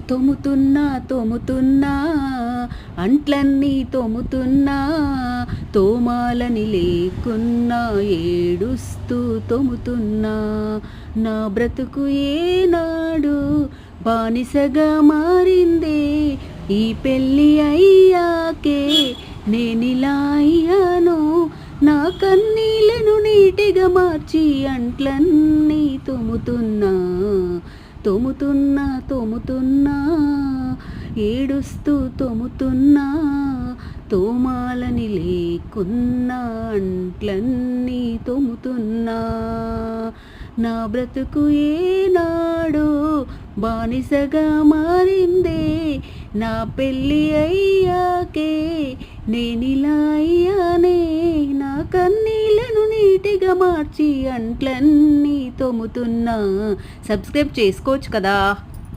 తోముతున్నా తోముతున్నా అంట్లన్నీ తోముతున్నా తోమాలని లేకున్నా ఏడుస్తూ తోముతున్నా నా బ్రతుకు ఏనాడు బానిసగా మారిందే ఈ పెళ్ళి అయ్యాకే నేనిలా అయ్యాను నా కన్నీళ్లను నీటిగా మార్చి అంట్లన్నీ తోముతున్నా తోముతున్నా తోముతున్నా ఏడుస్తూ తోముతున్నా తోమాలని లేకున్నా అంట్లన్నీ తోముతున్నా నా బ్రతుకు ఏనాడో బానిసగా మారిందే నా పెళ్ళి అయ్యాకే నేనిలా అయ్యానే నా కన్నీళ్లను నీటిగా మార్చి అంట్లన్నీ తోముతున్నా. సబ్స్క్రైబ్ చేసుకోవచ్చు కదా.